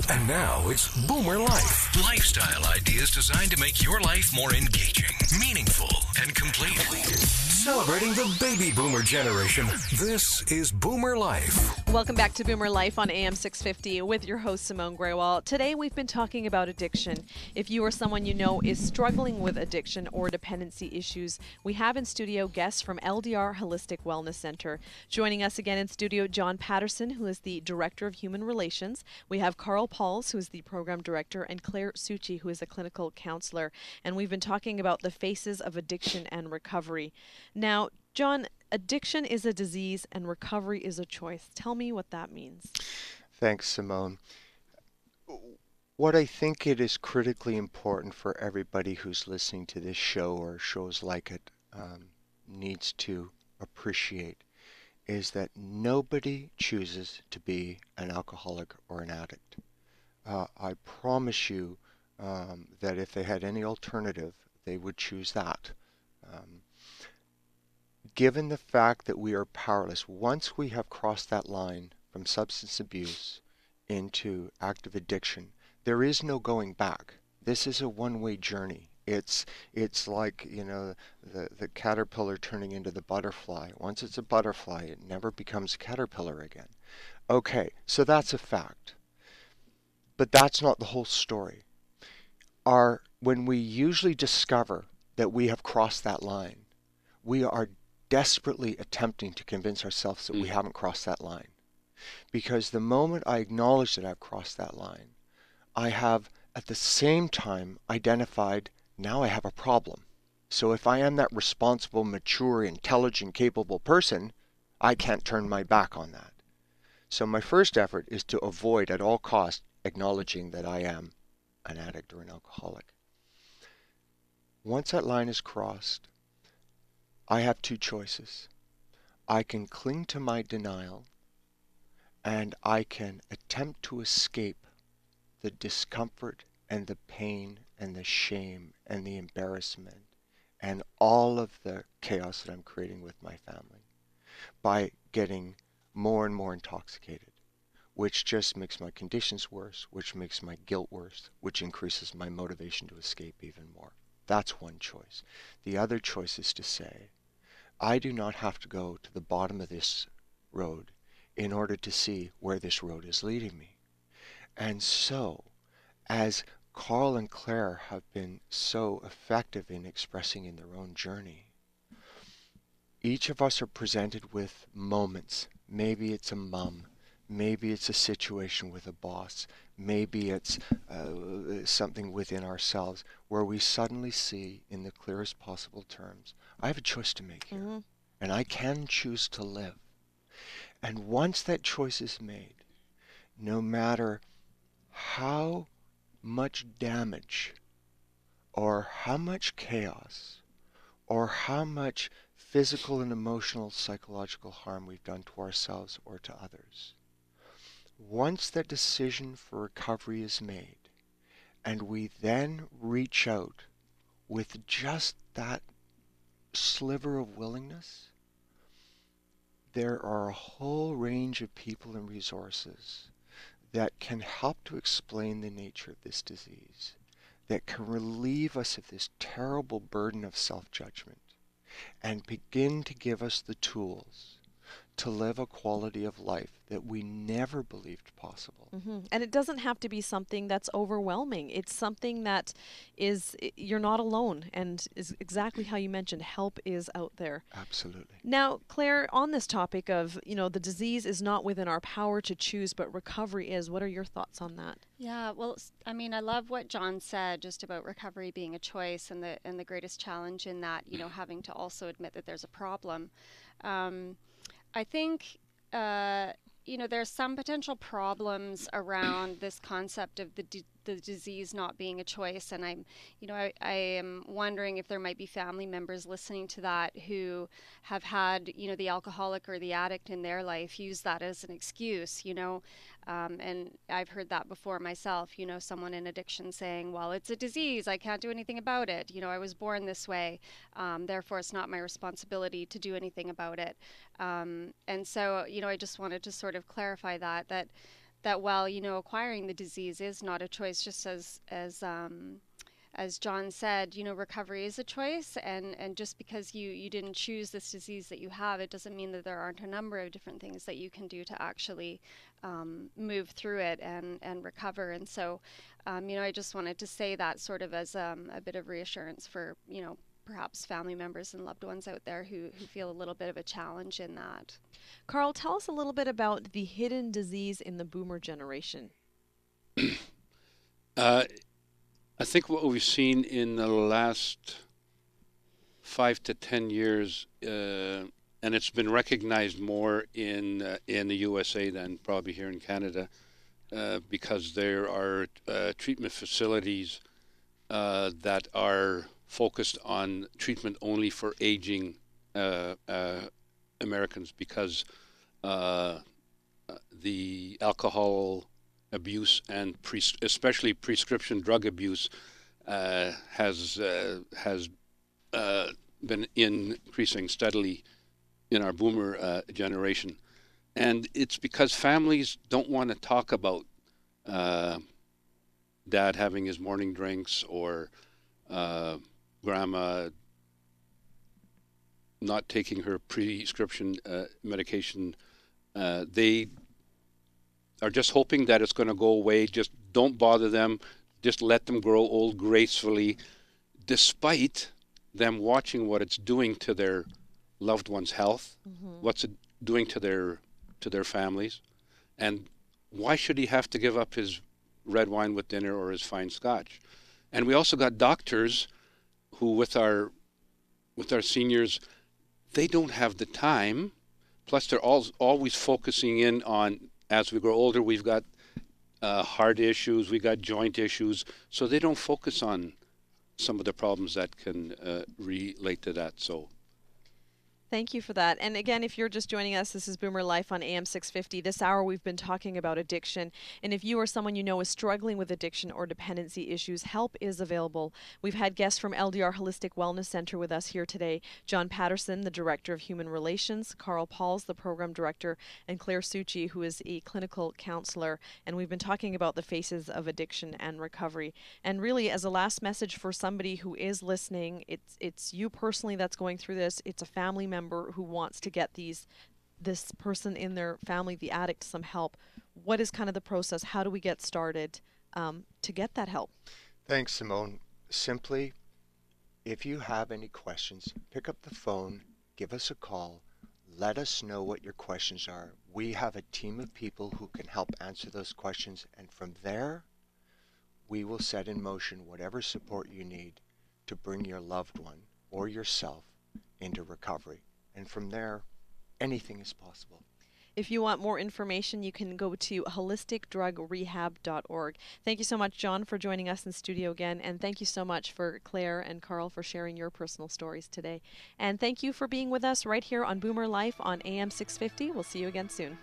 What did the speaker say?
And now it's Boomer Life. Lifestyle ideas designed to make your life more engaging, meaningful, and complete. Celebrating the baby boomer generation. This is Boomer Life. Welcome back to Boomer Life on AM 650 with your host Simone Graywall. Today we've been talking about addiction. If you or someone you know is struggling with addiction or dependency issues, we have in studio guests from LDR Holistic Wellness Center. Joining us again in studio, John Patterson, who is the Director of Human Relations. We have Carl Pauls, who is the Program Director, and Claire Succi, who is a clinical counselor. And we've been talking about the faces of addiction and recovery. Now, John, addiction is a disease and recovery is a choice. Tell me what that means. Thanks, Simone. What I think it is critically important for everybody who's listening to this show or shows like it needs to appreciate is that nobody chooses to be an alcoholic or an addict. I promise you that if they had any alternative, they would choose that. Given the fact that we are powerless, once we have crossed that line from substance abuse into active addiction, there is no going back. This is a one-way journey. It's like, you know, the caterpillar turning into the butterfly. Once it's a butterfly, it never becomes a caterpillar again. Okay, so that's a fact. But that's not the whole story. When we usually discover that we have crossed that line, we are desperately attempting to convince ourselves that we haven't crossed that line. Because the moment I acknowledge that I've crossed that line, I have at the same time identified now I have a problem. So if I am that responsible, mature, intelligent, capable person, I can't turn my back on that. So my first effort is to avoid at all costs acknowledging that I am an addict or an alcoholic. Once that line is crossed, I have two choices. I can cling to my denial, and I can attempt to escape the discomfort and the pain and the shame and the embarrassment and all of the chaos that I'm creating with my family by getting more and more intoxicated, which just makes my conditions worse, which makes my guilt worse, which increases my motivation to escape even more. That's one choice. The other choice is to say, I do not have to go to the bottom of this road in order to see where this road is leading me. And so, as Carl and Claire have been so effective in expressing in their own journey, each of us are presented with moments. Maybe it's a mom. Maybe it's a situation with a boss. Maybe it's something within ourselves where we suddenly see in the clearest possible terms, I have a choice to make here, and I can choose to live. And once that choice is made, no matter how much damage or how much chaos or how much physical and emotional, psychological harm we've done to ourselves or to others, once that decision for recovery is made, and we then reach out with just that sliver of willingness, there are a whole range of people and resources that can help to explain the nature of this disease, that can relieve us of this terrible burden of self-judgment, and begin to give us the tools to live a quality of life that we never believed possible. And it doesn't have to be something that's overwhelming. It's something that you're not alone, and is exactly how you mentioned, help is out there. Absolutely. Now, Claire, on this topic of, the disease is not within our power to choose, but recovery is. What are your thoughts on that? Yeah, well, I love what John said just about recovery being a choice, and the greatest challenge in that, having to also admit that there's a problem. I think, there's some potential problems around this concept of the disease not being a choice, and I am wondering if there might be family members listening to that who have had, the alcoholic or the addict in their life use that as an excuse, and I've heard that before myself, someone in addiction saying, well, it's a disease, I can't do anything about it, I was born this way, therefore it's not my responsibility to do anything about it. And so, I just wanted to sort of clarify that that while, you know, acquiring the disease is not a choice, just as John said, you know, recovery is a choice, and just because you didn't choose this disease that you have, it doesn't mean that there aren't a number of different things that you can do to actually move through it and recover. And so, you know, I just wanted to say that sort of as a bit of reassurance for, you know, perhaps family members and loved ones out there who feel a little bit of a challenge in that. Carl, tell us a little bit about the hidden disease in the boomer generation. I think what we've seen in the last 5 to 10 years, and it's been recognized more in the USA than probably here in Canada, because there are treatment facilities that are focused on treatment only for aging Americans, because the alcohol abuse and especially prescription drug abuse has been increasing steadily in our boomer generation. And it's because families don't want to talk about dad having his morning drinks, or grandma not taking her prescription medication. They are just hoping that it's going to go away. Just don't bother them. Just let them grow old gracefully, despite them watching what it's doing to their loved one's health, what's it doing to their families, and why should he have to give up his red wine with dinner or his fine scotch? And we also got doctors who, with our seniors, they don't have the time. Plus, they're always focusing in on, as we grow older, we've got heart issues, we got joint issues, so they don't focus on some of the problems that can relate to that. So Thank you for that. And again, if you're just joining us, this is Boomer Life on AM 650. This hour we've been talking about addiction. And if you or someone you know is struggling with addiction or dependency issues, help is available. We've had guests from LDR Holistic Wellness Center with us here today. John Patterson, the Director of Human Relations, Carl Pauls, the Program Director, and Claire Succi, who is a clinical counselor. And we've been talking about the faces of addiction and recovery. And really, as a last message for somebody who is listening, it's you personally that's going through this. It's a family member who wants to get this person in their family, the addict, some help. What is kind of the process? How do we get started to get that help? Thanks, Simone. Simply, if you have any questions, pick up the phone, give us a call, let us know what your questions are. We have a team of people who can help answer those questions, and from there, we will set in motion whatever support you need to bring your loved one or yourself into recovery. And from there, anything is possible. If you want more information, you can go to holisticdrugrehab.org. Thank you so much, John, for joining us in studio again. And thank you so much for Claire and Carl for sharing your personal stories today. And thank you for being with us right here on Boomer Life on AM 650. We'll see you again soon.